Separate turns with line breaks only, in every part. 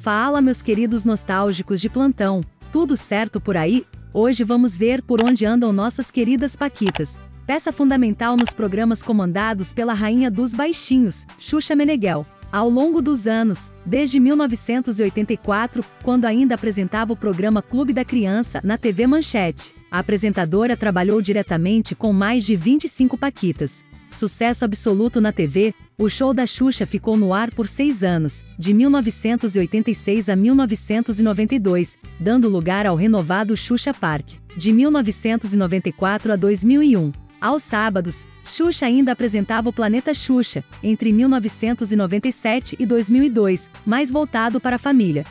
Fala, meus queridos nostálgicos de plantão, tudo certo por aí? Hoje vamos ver por onde andam nossas queridas paquitas. Peça fundamental nos programas comandados pela rainha dos baixinhos, Xuxa Meneghel. Ao longo dos anos, desde 1984, quando ainda apresentava o programa Clube da Criança na TV Manchete, a apresentadora trabalhou diretamente com mais de 25 paquitas. Sucesso absoluto na TV, o show da Xuxa ficou no ar por 6 anos, de 1986 a 1992, dando lugar ao renovado Xuxa Park, de 1994 a 2001. Aos sábados, Xuxa ainda apresentava o Planeta Xuxa, entre 1997 e 2002, mais voltado para a família.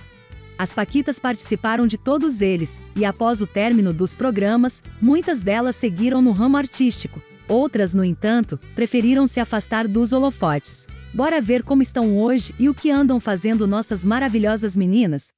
As paquitas participaram de todos eles, e após o término dos programas, muitas delas seguiram no ramo artístico. Outras, no entanto, preferiram se afastar dos holofotes. Bora ver como estão hoje e o que andam fazendo nossas maravilhosas meninas?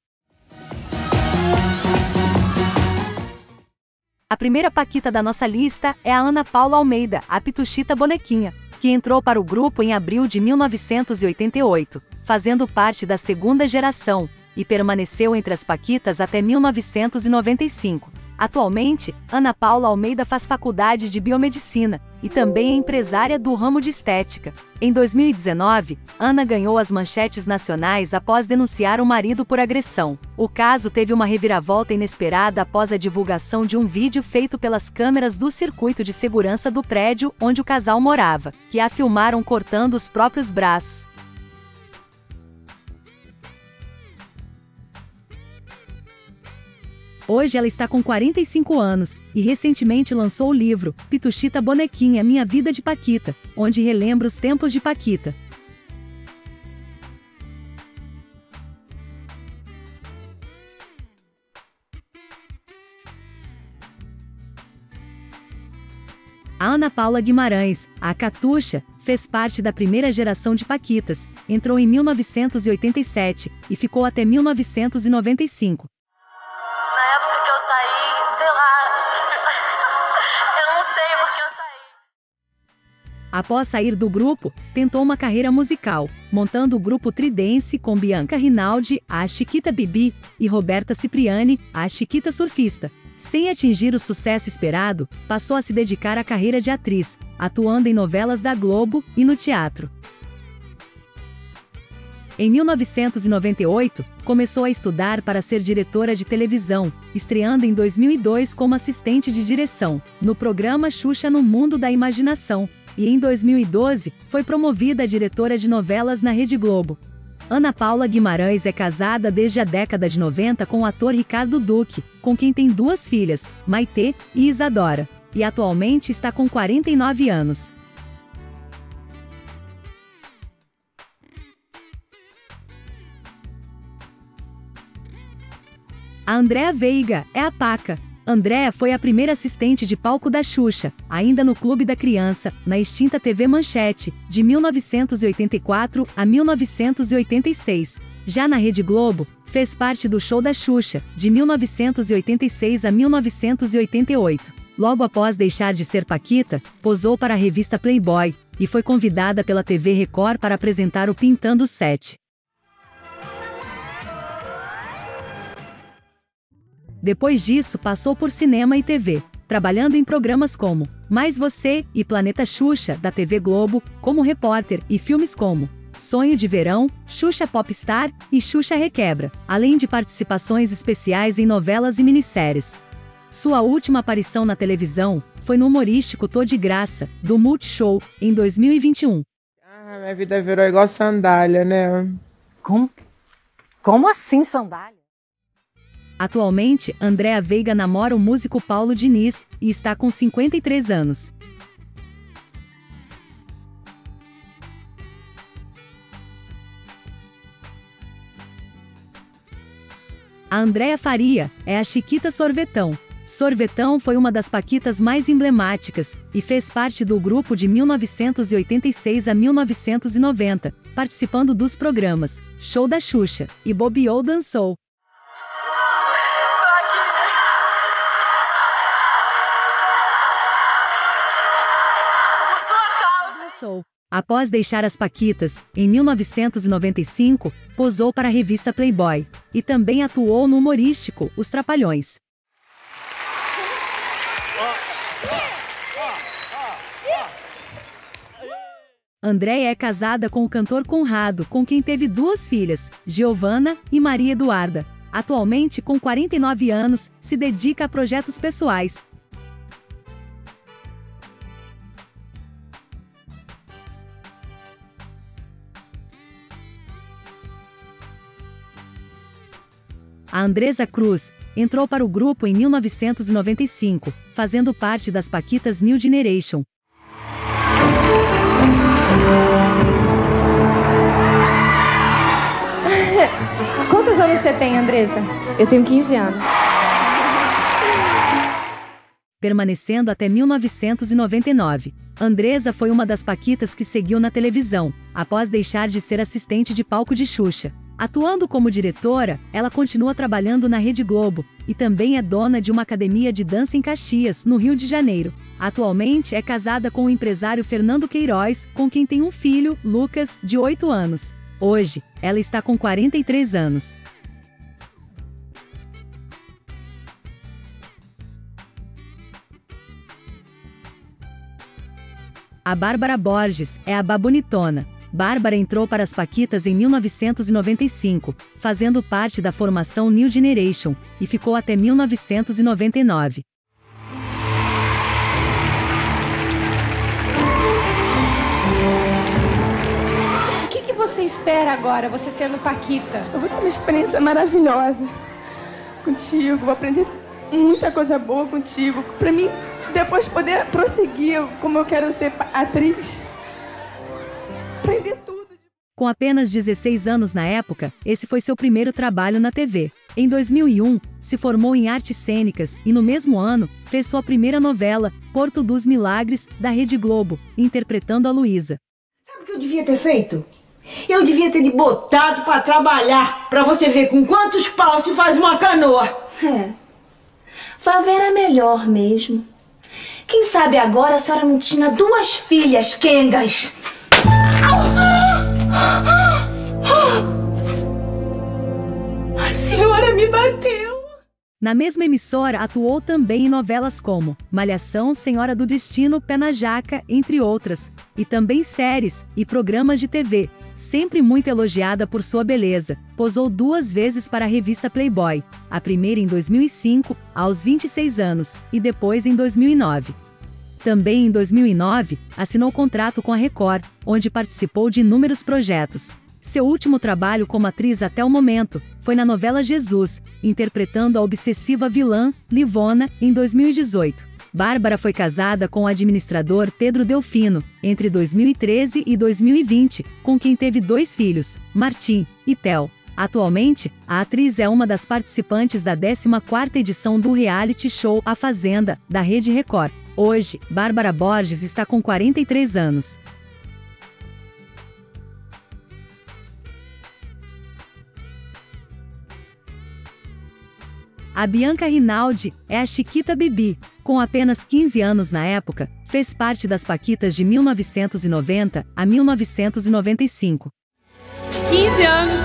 A primeira paquita da nossa lista é a Ana Paula Almeida, a Pituchita Bonequinha, que entrou para o grupo em abril de 1988, fazendo parte da segunda geração, e permaneceu entre as paquitas até 1995. Atualmente, Ana Paula Almeida faz faculdade de biomedicina e também é empresária do ramo de estética. Em 2019, Ana ganhou as manchetes nacionais após denunciar o marido por agressão. O caso teve uma reviravolta inesperada após a divulgação de um vídeo feito pelas câmeras do circuito de segurança do prédio onde o casal morava, que a filmaram cortando os próprios braços. Hoje ela está com 45 anos, e recentemente lançou o livro, Pituchita Bonequinha, Minha Vida de Paquita, onde relembra os tempos de paquita. A Ana Paula Guimarães, a Catuxa, fez parte da primeira geração de paquitas, entrou em 1987, e ficou até 1995. Após sair do grupo, tentou uma carreira musical, montando o grupo Tridense com Bianca Rinaldi, a Chiquita Bibi, e Roberta Cipriani, a Chiquita Surfista. Sem atingir o sucesso esperado, passou a se dedicar à carreira de atriz, atuando em novelas da Globo e no teatro. Em 1998, começou a estudar para ser diretora de televisão, estreando em 2002 como assistente de direção, no programa Xuxa no Mundo da Imaginação, e em 2012, foi promovida a diretora de novelas na Rede Globo. Ana Paula Guimarães é casada desde a década de 90 com o ator Ricardo Duque, com quem tem 2 filhas, Maitê e Isadora, e atualmente está com 49 anos. A Andréa Veiga é a Paca. Andréa foi a primeira assistente de palco da Xuxa, ainda no Clube da Criança, na extinta TV Manchete, de 1984 a 1986. Já na Rede Globo, fez parte do Show da Xuxa, de 1986 a 1988. Logo após deixar de ser paquita, posou para a revista Playboy, e foi convidada pela TV Record para apresentar o Pintando 7. Depois disso, passou por cinema e TV, trabalhando em programas como Mais Você e Planeta Xuxa, da TV Globo, como repórter, e filmes como Sonho de Verão, Xuxa Popstar e Xuxa Requebra, além de participações especiais em novelas e minisséries. Sua última aparição na televisão foi no humorístico Tô de Graça, do Multishow, em 2021.
Minha vida virou igual sandália, né?
Como assim sandália?
Atualmente, Andréa Veiga namora o músico Paulo Diniz e está com 53 anos. A Andréa Faria é a Chiquita Sorvetão. Sorvetão foi uma das paquitas mais emblemáticas e fez parte do grupo de 1986 a 1990, participando dos programas Show da Xuxa e Bobeou Dançou. Após deixar as Paquitas, em 1995, posou para a revista Playboy. E também atuou no humorístico Os Trapalhões. Andréia é casada com o cantor Conrado, com quem teve 2 filhas, Giovana e Maria Eduarda. Atualmente, com 49 anos, se dedica a projetos pessoais. A Andresa Cruz entrou para o grupo em 1995, fazendo parte das Paquitas New Generation.
Quantos anos você tem, Andresa?
Eu tenho 15 anos.
Permanecendo até 1999. Andresa foi uma das Paquitas que seguiu na televisão, após deixar de ser assistente de palco de Xuxa. Atuando como diretora, ela continua trabalhando na Rede Globo e também é dona de uma academia de dança em Caxias, no Rio de Janeiro. Atualmente é casada com o empresário Fernando Queiroz, com quem tem um filho, Lucas, de 8 anos. Hoje, ela está com 43 anos. A Bárbara Borges é a Babonitona. Bárbara entrou para as Paquitas em 1995, fazendo parte da formação New Generation, e ficou até 1999.
O que você espera agora, você sendo Paquita?
Eu vou ter uma experiência maravilhosa contigo, vou aprender muita coisa boa contigo, pra mim depois poder prosseguir como eu quero ser atriz. Aprender tudo.
Com apenas 16 anos na época, esse foi seu primeiro trabalho na TV. Em 2001, se formou em artes cênicas e no mesmo ano, fez sua primeira novela, Porto dos Milagres, da Rede Globo, interpretando a Luísa.
Sabe o que eu devia ter feito? Eu devia ter lhe botado pra trabalhar, pra você ver com quantos paus se faz uma canoa.
Favela é melhor mesmo. Quem sabe agora a senhora não tinha 2 filhas quengas. A senhora me bateu.
Na mesma emissora, atuou também em novelas como Malhação, Senhora do Destino, Pé na Jaca, entre outras, e também séries e programas de TV. Sempre muito elogiada por sua beleza, posou 2 vezes para a revista Playboy, a primeira em 2005, aos 26 anos, e depois em 2009. Também em 2009, assinou contrato com a Record, onde participou de inúmeros projetos. Seu último trabalho como atriz até o momento foi na novela Jesus, interpretando a obsessiva vilã, Livona, em 2018. Bárbara foi casada com o administrador Pedro Delfino, entre 2013 e 2020, com quem teve 2 filhos, Martim e Theo. Atualmente, a atriz é uma das participantes da 14ª edição do reality show A Fazenda, da Rede Record. Hoje, Bárbara Borges está com 43 anos. A Bianca Rinaldi é a Chiquita Bibi. Com apenas 15 anos na época, fez parte das Paquitas de 1990 a 1995.
15 anos.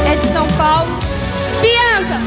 É de São Paulo. Bianca!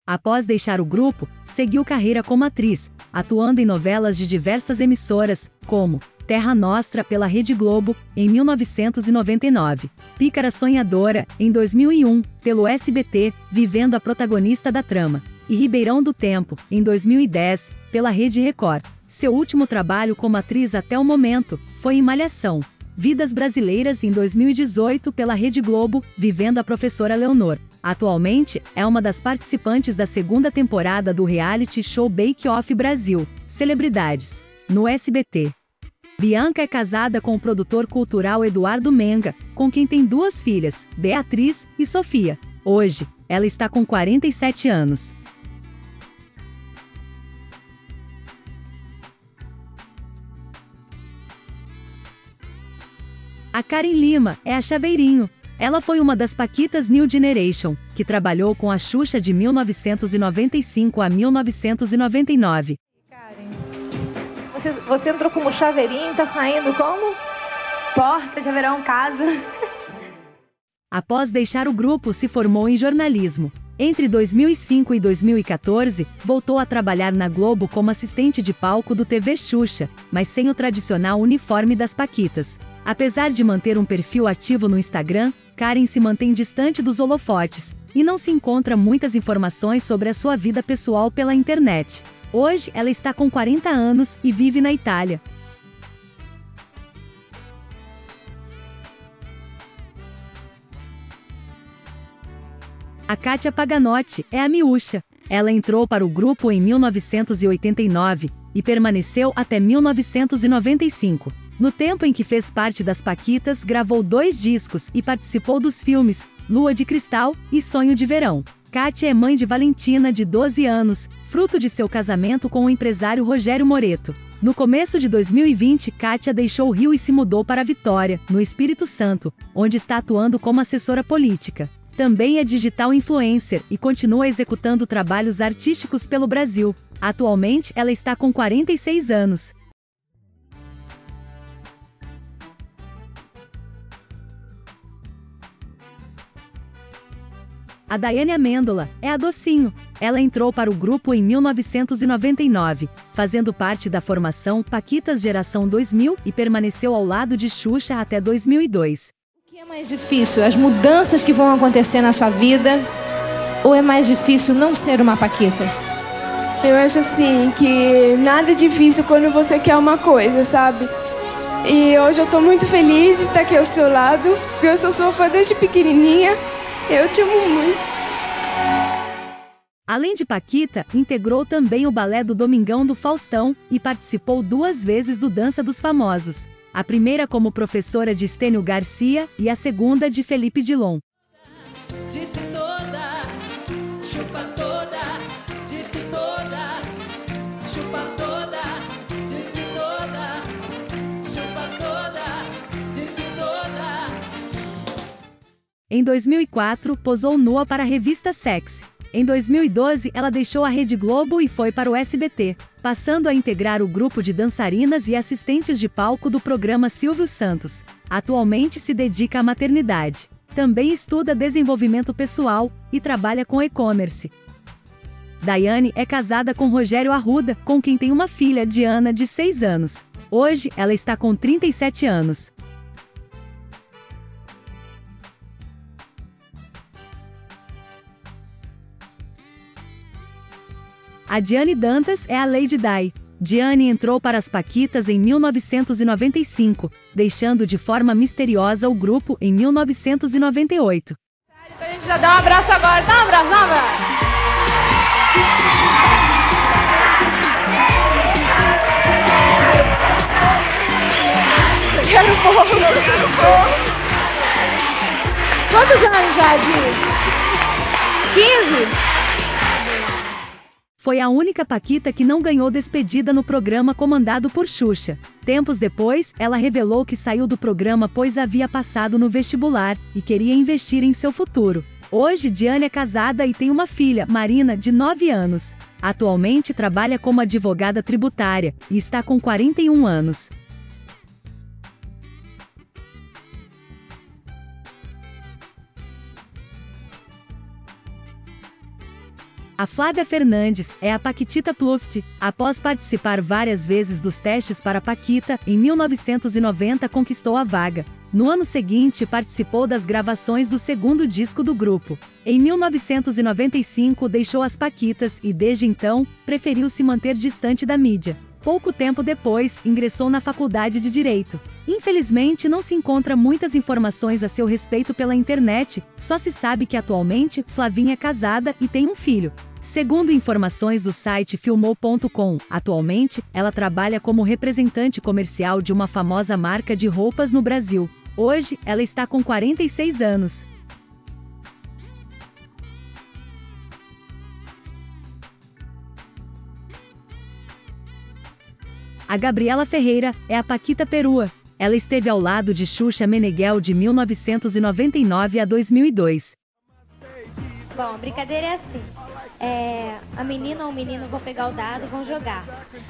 Após deixar o grupo, seguiu carreira como atriz, atuando em novelas de diversas emissoras, como Terra Nostra pela Rede Globo, em 1999, Pícara Sonhadora, em 2001, pelo SBT, vivendo a protagonista da trama, e Ribeirão do Tempo, em 2010, pela Rede Record. Seu último trabalho como atriz até o momento foi em Malhação, Vidas Brasileiras, em 2018, pela Rede Globo, vivendo a professora Leonor. Atualmente, é uma das participantes da 2ª temporada do reality show Bake Off Brasil, Celebridades, no SBT. Bianca é casada com o produtor cultural Eduardo Menga, com quem tem 2 filhas, Beatriz e Sofia. Hoje, ela está com 47 anos. A Karen Lima é a Chaveirinho. Ela foi uma das paquitas New Generation, que trabalhou com a Xuxa de 1995 a 1999.
Você entrou como chaveirinho, tá saindo como?
Porta, chaveirão, casa.
Após deixar o grupo, se formou em jornalismo. Entre 2005 e 2014, voltou a trabalhar na Globo como assistente de palco do TV Xuxa, mas sem o tradicional uniforme das paquitas. Apesar de manter um perfil ativo no Instagram, Karen se mantém distante dos holofotes, e não se encontra muitas informações sobre a sua vida pessoal pela internet. Hoje, ela está com 40 anos e vive na Itália. A Kátia Paganotti é a Miúcha. Ela entrou para o grupo em 1989 e permaneceu até 1995. No tempo em que fez parte das paquitas, gravou 2 discos e participou dos filmes Lua de Cristal e Sonho de Verão. Kátia é mãe de Valentina, de 12 anos, fruto de seu casamento com o empresário Rogério Moreto. No começo de 2020, Kátia deixou o Rio e se mudou para Vitória, no Espírito Santo, onde está atuando como assessora política. Também é digital influencer e continua executando trabalhos artísticos pelo Brasil. Atualmente, ela está com 46 anos. A Daiane Amêndola é a Docinho. Ela entrou para o grupo em 1999, fazendo parte da formação Paquitas Geração 2000 e permaneceu ao lado de Xuxa até 2002.
O que é mais difícil? As mudanças que vão acontecer na sua vida? Ou é mais difícil não ser uma paquita?
Eu acho assim que nada é difícil quando você quer uma coisa, sabe? E hoje eu tô muito feliz de estar aqui ao seu lado, porque eu sou sua fã desde pequenininha. Eu te amo muito.
Além de paquita, integrou também o balé do Domingão do Faustão e participou 2 vezes do Dança dos Famosos. A primeira como professora de Estênio Garcia e a segunda de Felipe Dilon.
Disse toda, chupa toda, disse toda, chupa toda, disse toda, chupa toda, disse toda.
Em 2004, posou nua para a revista Sexy. Em 2012, ela deixou a Rede Globo e foi para o SBT, passando a integrar o grupo de dançarinas e assistentes de palco do programa Silvio Santos. Atualmente se dedica à maternidade. Também estuda desenvolvimento pessoal e trabalha com e-commerce. Daiane é casada com Rogério Arruda, com quem tem uma filha, Diana, de 6 anos. Hoje, ela está com 37 anos. A Diane Dantas é a Lady Di. Diane entrou para as paquitas em 1995, deixando de forma misteriosa o grupo em 1998.
Então a gente já dá um abraço agora. Dá um abraço, não, velho? Eu quero bolo, eu quero bolo. Quantos anos já, Di? 15?
Foi a única paquita que não ganhou despedida no programa comandado por Xuxa. Tempos depois, ela revelou que saiu do programa pois havia passado no vestibular e queria investir em seu futuro. Hoje, Diane é casada e tem uma filha, Marina, de 9 anos. Atualmente trabalha como advogada tributária e está com 41 anos. A Flávia Fernandes é a Paquitita Pluft. Após participar várias vezes dos testes para Paquita, em 1990 conquistou a vaga. No ano seguinte, participou das gravações do 2º disco do grupo. Em 1995, deixou as paquitas e, desde então, preferiu se manter distante da mídia. Pouco tempo depois, ingressou na faculdade de Direito. Infelizmente, não se encontra muitas informações a seu respeito pela internet, só se sabe que atualmente, Flavinha é casada e tem um filho. Segundo informações do site Filmou.com, atualmente, ela trabalha como representante comercial de uma famosa marca de roupas no Brasil. Hoje, ela está com 46 anos. A Gabriela Ferreira é a Paquita Perua. Ela esteve ao lado de Xuxa Meneghel de 1999 a 2002.
Bom, a brincadeira é assim. A menina ou o menino vão pegar o dado e vão jogar.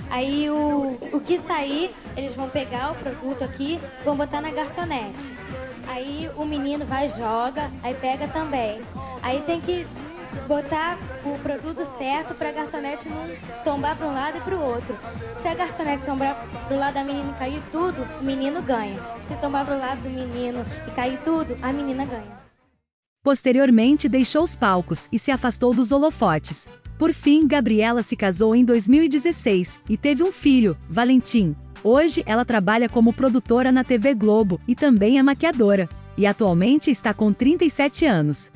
Aí o que sair, eles vão pegar o produto aqui, vão botar na garçonete. Aí o menino vai, joga, aí pega também. Aí tem que botar o produto certo para a garçonete não tombar para um lado e para o outro. Se a garçonete tombar para o lado da menina e cair tudo, o menino ganha. Se tombar para o lado do menino e cair tudo, a menina ganha.
Posteriormente deixou os palcos e se afastou dos holofotes. Por fim, Gabriela se casou em 2016 e teve um filho, Valentim. Hoje ela trabalha como produtora na TV Globo e também é maquiadora. E atualmente está com 37 anos.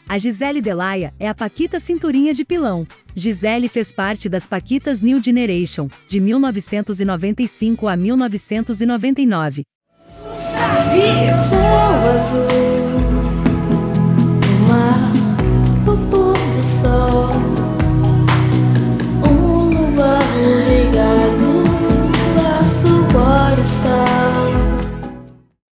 A Gisele Delaia é a Paquita Cinturinha de Pilão. Gisele fez parte das Paquitas New Generation, de 1995 a 1999.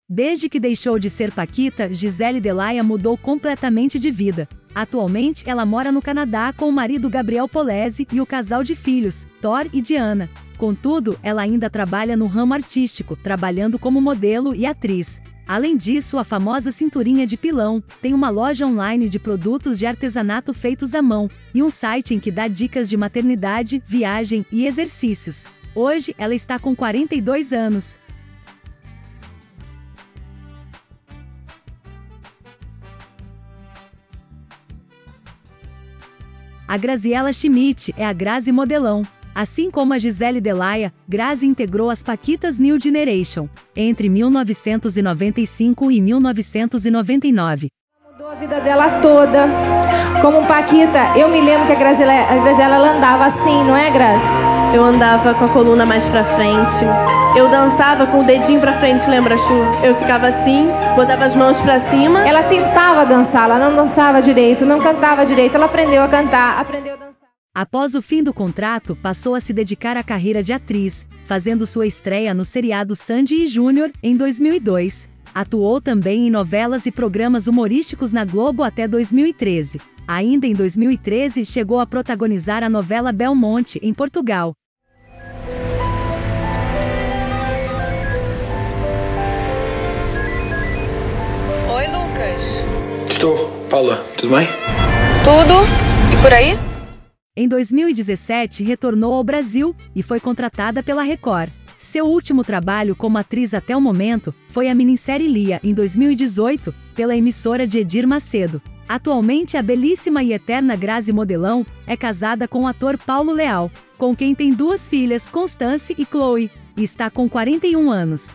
Desde que deixou de ser Paquita, Gisele Delaia mudou completamente de vida. Atualmente, ela mora no Canadá com o marido Gabriel Polese e o casal de filhos, Thor e Diana. Contudo, ela ainda trabalha no ramo artístico, trabalhando como modelo e atriz. Além disso, a famosa Cinturinha de Pilão tem uma loja online de produtos de artesanato feitos à mão e um site em que dá dicas de maternidade, viagem e exercícios. Hoje, ela está com 42 anos. A Graziella Schmidt é a Grazi Modelão. Assim como a Gisele Delaia, Grazi integrou as Paquitas New Generation entre 1995 e 1999.
Mudou a vida dela toda. Como Paquita, eu me lembro que a Graziella ela andava assim, não é, Grazi?
Eu andava com a coluna mais pra frente. Eu dançava com o dedinho pra frente, lembra, Chu? Eu ficava assim, botava as mãos pra cima.
Ela tentava dançar, ela não dançava direito, não cantava direito. Ela aprendeu a cantar, aprendeu a dançar.
Após o fim do contrato, passou a se dedicar à carreira de atriz, fazendo sua estreia no seriado Sandy e Júnior, em 2002. Atuou também em novelas e programas humorísticos na Globo até 2013. Ainda em 2013, chegou a protagonizar a novela Belmonte, em Portugal.
Oi, Lucas.
Estou. Paula, tudo bem?
Tudo. E por aí?
Em 2017, retornou ao Brasil e foi contratada pela Record. Seu último trabalho como atriz até o momento foi a minissérie Lia, em 2018, pela emissora de Edir Macedo. Atualmente, a belíssima e eterna Grazi Modelão é casada com o ator Paulo Leal, com quem tem 2 filhas, Constance e Chloe, e está com 41 anos.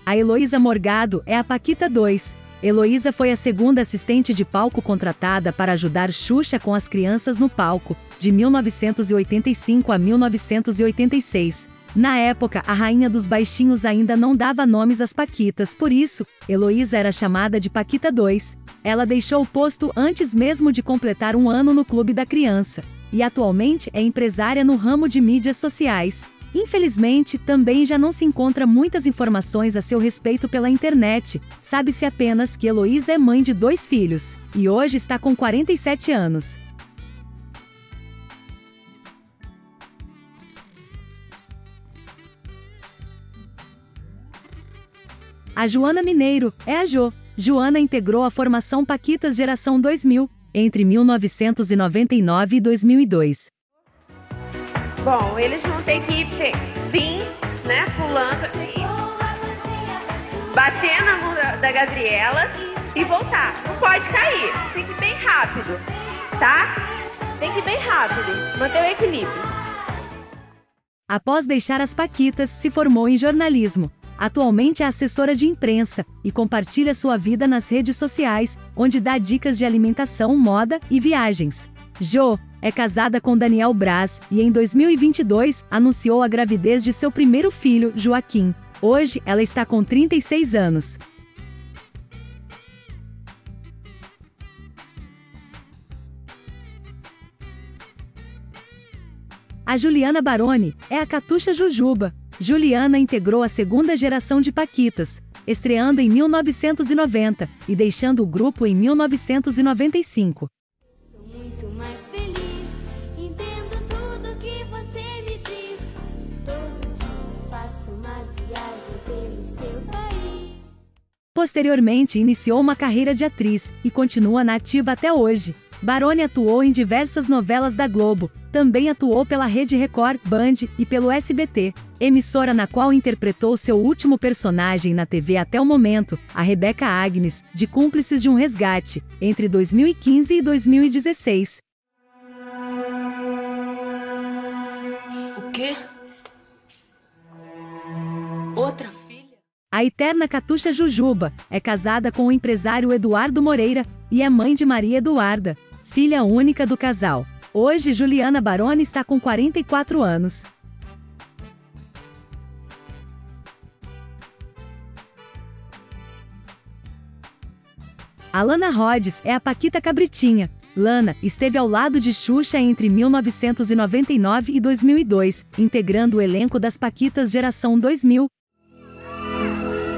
A Heloísa Morgado é a Paquita 2. Heloísa foi a segunda assistente de palco contratada para ajudar Xuxa com as crianças no palco, de 1985 a 1986. Na época, a rainha dos baixinhos ainda não dava nomes às Paquitas, por isso, Heloísa era chamada de Paquita 2. Ela deixou o posto antes mesmo de completar 1 ano no Clube da Criança, e atualmente é empresária no ramo de mídias sociais. Infelizmente, também já não se encontra muitas informações a seu respeito pela internet. Sabe-se apenas que Heloísa é mãe de 2 filhos, e hoje está com 47 anos. A Joana Mineiro é a Jo. Joana integrou a formação Paquitas Geração 2000, entre 1999 e 2002.
Bom, eles vão ter que vir, né, pulando, bater na mão da Gabriela e voltar. Não pode cair, tem que ir bem rápido, tá? Tem que ir bem rápido, manter o equilíbrio.
Após deixar as Paquitas, se formou em jornalismo. Atualmente é assessora de imprensa e compartilha sua vida nas redes sociais, onde dá dicas de alimentação, moda e viagens. Jo, é casada com Daniel Braz e em 2022 anunciou a gravidez de seu primeiro filho, Joaquim. Hoje, ela está com 36 anos. A Juliana Baroni é a Catuxa Jujuba. Juliana integrou a segunda geração de paquitas, estreando em 1990 e deixando o grupo em 1995.
Muito mais feliz, entendo tudo que você me diz. Todo dia faço uma viagem pelo seu país.
Posteriormente, iniciou uma carreira de atriz e continua na ativa até hoje. Baroni atuou em diversas novelas da Globo, também atuou pela Rede Record, Band e pelo SBT, emissora na qual interpretou seu último personagem na TV até o momento, a Rebeca Agnes, de Cúmplices de um Resgate, entre 2015 e 2016.
O quê? Outra filha?
A eterna Catuxa Jujuba é casada com o empresário Eduardo Moreira e é mãe de Maria Eduarda, filha única do casal. Hoje, Juliana Baroni está com 44 anos. A Lana Rhodes é a Paquita Cabritinha. Lana esteve ao lado de Xuxa entre 1999 e 2002, integrando o elenco das Paquitas Geração 2000.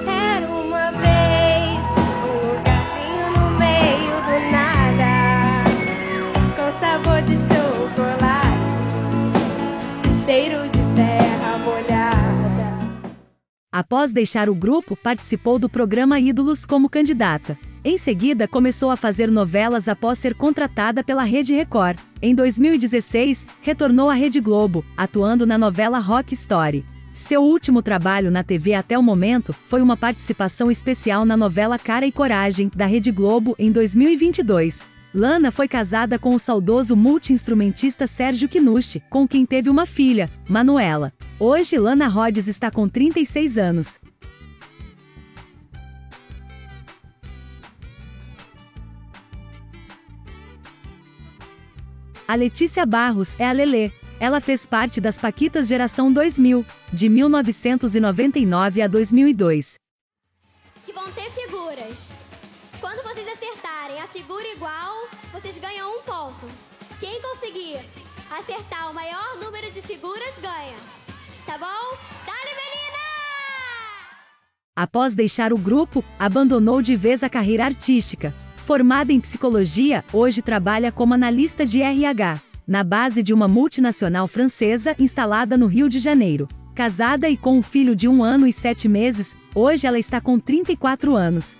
Era uma vez um lugarzinho no meio do nada, com sabor de chocolate, cheiro de terra molhada.
Após deixar o grupo, participou do programa Ídolos como candidata. Em seguida, começou a fazer novelas após ser contratada pela Rede Record. Em 2016, retornou à Rede Globo, atuando na novela Rock Story. Seu último trabalho na TV até o momento foi uma participação especial na novela Cara e Coragem, da Rede Globo, em 2022. Lana foi casada com o saudoso multi-instrumentista Sérgio Kinushi, com quem teve uma filha, Manuela. Hoje, Lana Rhodes está com 36 anos. A Letícia Barros é a Lelê. Ela fez parte das Paquitas Geração 2000, de 1999 a 2002.
Que vão ter figuras. Quando vocês acertarem a figura igual, vocês ganham 1 ponto. Quem conseguir acertar o maior número de figuras ganha. Tá bom? Dale, menina!
Após deixar o grupo, abandonou de vez a carreira artística. Formada em psicologia, hoje trabalha como analista de RH, na base de uma multinacional francesa instalada no Rio de Janeiro. Casada e com um filho de 1 ano e 7 meses, hoje ela está com 34 anos.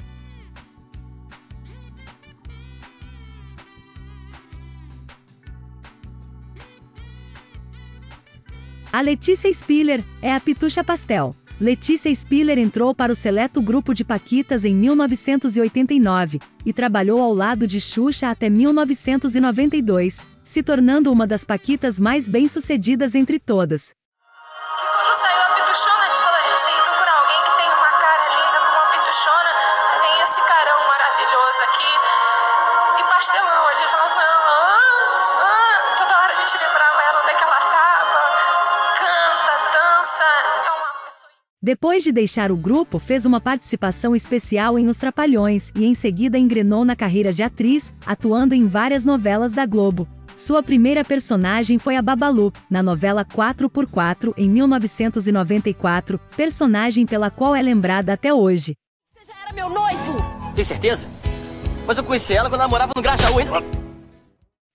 A Letícia Spiller é a Pitucha Pastel. Letícia Spiller entrou para o seleto grupo de Paquitas em 1989 e trabalhou ao lado de Xuxa até 1992, se tornando uma das Paquitas mais bem-sucedidas entre todas.
Quando saiu a Pituchona, a gente falou, a gente tem que procurar alguém que tem uma cara linda como a Pituchona, aí vem esse carão maravilhoso aqui, e pastelão, a gente falava, toda hora a gente lembrava ela onde é que ela tava, canta, dança, é uma pessoa...
Depois de deixar o grupo, fez uma participação especial em Os Trapalhões e em seguida engrenou na carreira de atriz, atuando em várias novelas da Globo. Sua primeira personagem foi a Babalu, na novela 4x4, em 1994, personagem pela qual é lembrada até hoje.
Você já era meu noivo! Tem certeza? Mas eu conheci ela quando ela morava no Grajaú, hein?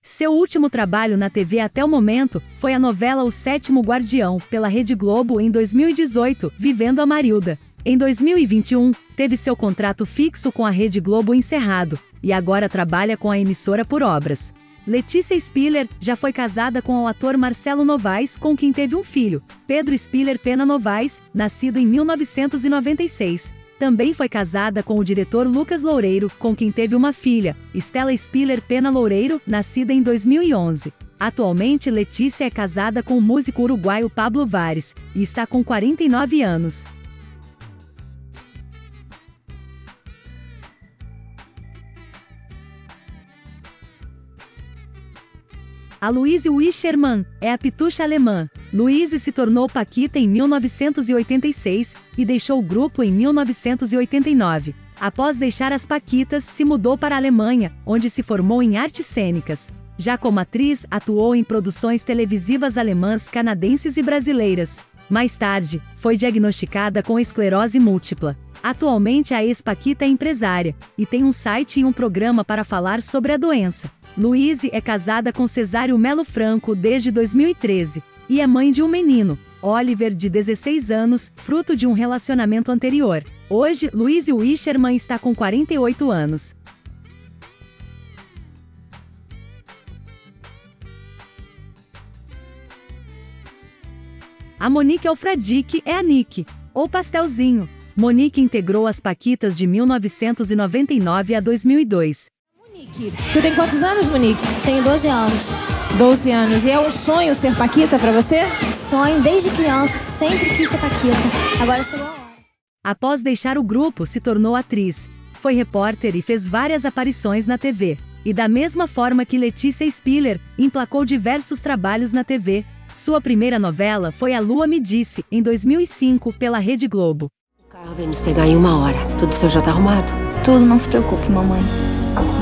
Seu último trabalho na TV até o momento foi a novela O Sétimo Guardião, pela Rede Globo em 2018, Vivendo a Marilda. Em 2021, teve seu contrato fixo com a Rede Globo encerrado, e agora trabalha com a emissora por obras. Letícia Spiller já foi casada com o ator Marcelo Novaes, com quem teve um filho, Pedro Spiller Pena Novaes, nascido em 1996. Também foi casada com o diretor Lucas Loureiro, com quem teve uma filha, Stella Spiller Pena Loureiro, nascida em 2011. Atualmente, Letícia é casada com o músico uruguaio Pablo Vares, e está com 49 anos. A Louise Wischermann é a pitucha alemã. Louise se tornou paquita em 1986 e deixou o grupo em 1989. Após deixar as paquitas, se mudou para a Alemanha, onde se formou em artes cênicas. Já como atriz, atuou em produções televisivas alemãs, canadenses e brasileiras. Mais tarde, foi diagnosticada com esclerose múltipla. Atualmente a ex-paquita é empresária e tem um site e um programa para falar sobre a doença. Louise é casada com Cesário Melo Franco desde 2013 e é mãe de um menino, Oliver, de 16 anos, fruto de um relacionamento anterior. Hoje, Louise Wischermann está com 48 anos. A Monique Alfradique é a Nick, ou Pastelzinho. Monique integrou as paquitas de 1999 a 2002.
Monique, tu tem quantos anos, Monique?
Tenho 12 anos.
12 anos. E é um sonho ser paquita pra você?
Sonho desde criança, sempre quis ser paquita. Agora chegou a hora.
Após deixar o grupo, se tornou atriz. Foi repórter e fez várias aparições na TV. E da mesma forma que Letícia Spiller, emplacou diversos trabalhos na TV. Sua primeira novela foi A Lua Me Disse, em 2005, pela Rede Globo.
O carro vem nos pegar em 1 hora. Tudo seu já tá arrumado?
Tudo, não se preocupe, mamãe.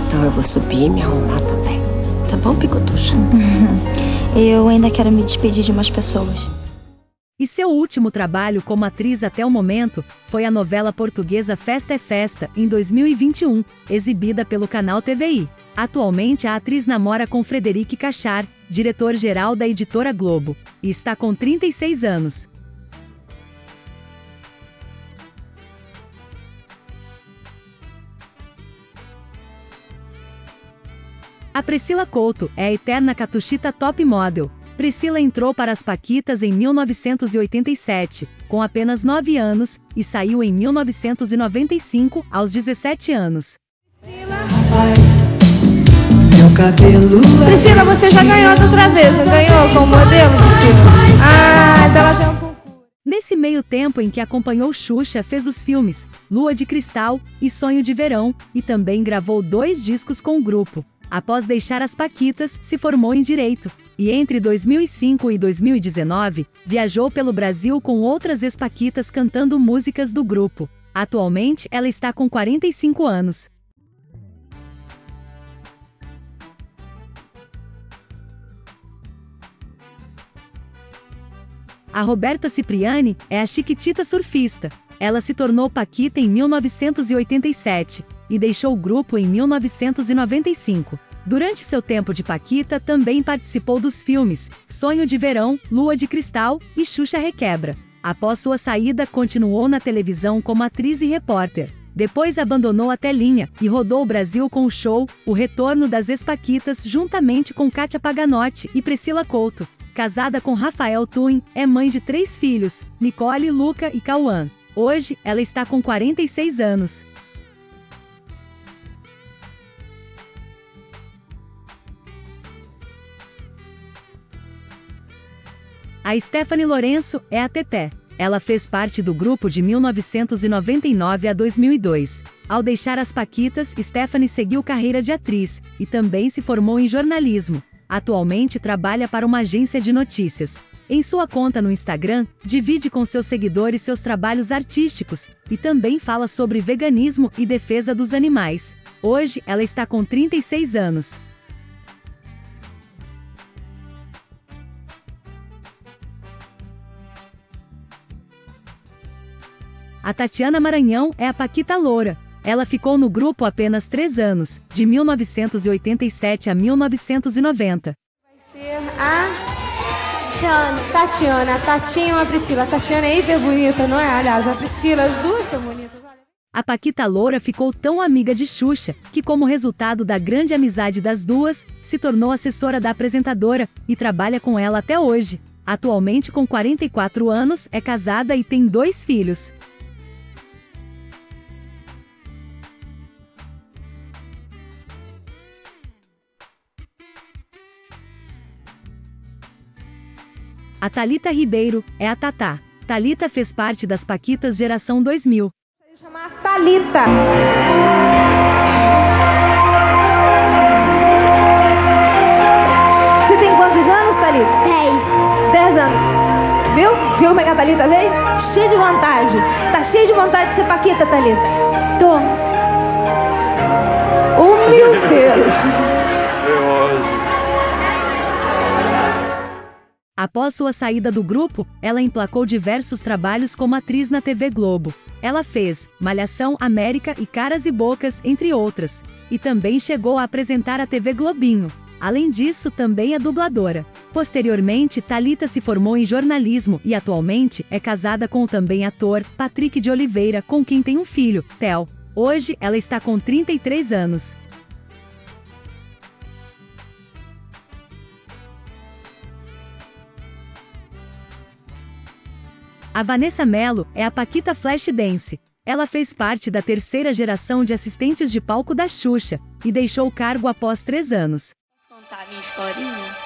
Então eu vou subir e me arrumar também. Tá bom, picotuxa?
Eu ainda quero me despedir de umas pessoas.
E seu último trabalho como atriz até o momento foi a novela portuguesa Festa é Festa, em 2021, exibida pelo canal TVI. Atualmente a atriz namora com Frederic Cachar, diretor-geral da editora Globo, e está com 36 anos. A Priscila Couto é a eterna catuchita top model. Priscila entrou para as paquitas em 1987, com apenas 9 anos, e saiu em 1995, aos 17 anos.
Priscila, você já ganhou da outra vez, não ganhou como modelo, Priscila? Ah, então ela já é um pouco.
Nesse meio tempo em que acompanhou Xuxa, fez os filmes Lua de Cristal e Sonho de Verão, e também gravou 2 discos com o grupo. Após deixar as paquitas, se formou em Direito. E entre 2005 e 2019, viajou pelo Brasil com outras ex-paquitas cantando músicas do grupo. Atualmente, ela está com 45 anos. A Roberta Cipriani é a chiquitita surfista. Ela se tornou paquita em 1987 e deixou o grupo em 1995. Durante seu tempo de paquita, também participou dos filmes Sonho de Verão, Lua de Cristal e Xuxa Requebra. Após sua saída, continuou na televisão como atriz e repórter. Depois abandonou a telinha e rodou o Brasil com o show O Retorno das Ex-Paquitas, juntamente com Kátia Paganotti e Priscila Couto. Casada com Rafael Twin, é mãe de 3 filhos, Nicole, Luca e Cauã. Hoje, ela está com 46 anos. A Stephanie Lourenço é a Teté. Ela fez parte do grupo de 1999 a 2002. Ao deixar as paquitas, Stephanie seguiu carreira de atriz e também se formou em jornalismo. Atualmente trabalha para uma agência de notícias. Em sua conta no Instagram, divide com seus seguidores seus trabalhos artísticos e também fala sobre veganismo e defesa dos animais. Hoje, ela está com 36 anos. A Tatiana Maranhão é a paquita loura. Ela ficou no grupo apenas 3 anos, de 1987 a 1990.
Vai ser a Tatiana. A Tatinha e a Priscila. A Tatiana é hiper bonita, não é? Aliás, a Priscila, as duas são bonitas.
A paquita loura ficou tão amiga de Xuxa, que como resultado da grande amizade das duas, se tornou assessora da apresentadora e trabalha com ela até hoje. Atualmente com 44 anos, é casada e tem 2 filhos. A Thalita Ribeiro é a Tatá. Thalita fez parte das paquitas geração 2000.
Vou chamar a Thalita. Você tem Thalita? 10 anos. Viu? Viu como é que a Thalita veio? Cheia de vontade. Tá cheia de vontade de ser paquita, Thalita? Tô. Oh, meu Deus.
Após sua saída do grupo, ela emplacou diversos trabalhos como atriz na TV Globo. Ela fez Malhação, América e Caras e Bocas, entre outras. E também chegou a apresentar a TV Globinho. Além disso, também é dubladora. Posteriormente, Thalita se formou em jornalismo e atualmente é casada com o também ator Patrick de Oliveira, com quem tem um filho, Theo. Hoje, ela está com 33 anos. A Vanessa Mello é a paquita Flashdance. Ela fez parte da terceira geração de assistentes de palco da Xuxa e deixou o cargo após 3 anos.
Posso contar a minha historinha?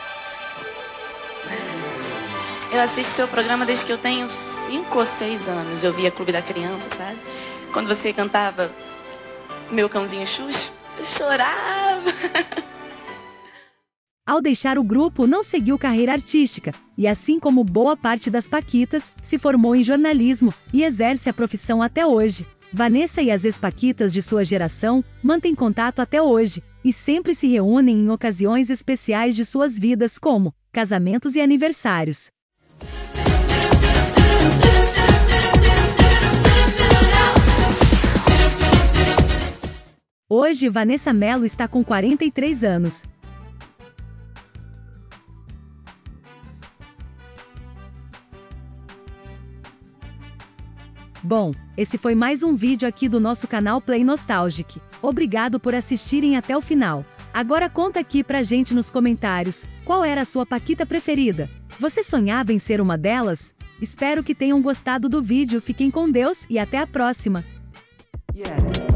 Eu assisto seu programa desde que eu tenho 5 ou 6 anos. Eu via Clube da Criança, sabe? Quando você cantava Meu Cãozinho Xuxa, eu chorava.
Ao deixar o grupo, não seguiu carreira artística, e assim como boa parte das paquitas, se formou em jornalismo e exerce a profissão até hoje. Vanessa e as ex-paquitas de sua geração mantêm contato até hoje, e sempre se reúnem em ocasiões especiais de suas vidas como casamentos e aniversários. Hoje, Vanessa Mello está com 43 anos. Bom, esse foi mais um vídeo aqui do nosso canal Play Nostalgic. Obrigado por assistirem até o final. Agora conta aqui pra gente nos comentários, qual era a sua paquita preferida? Você sonhava em ser uma delas? Espero que tenham gostado do vídeo, fiquem com Deus e até a próxima!
Yeah.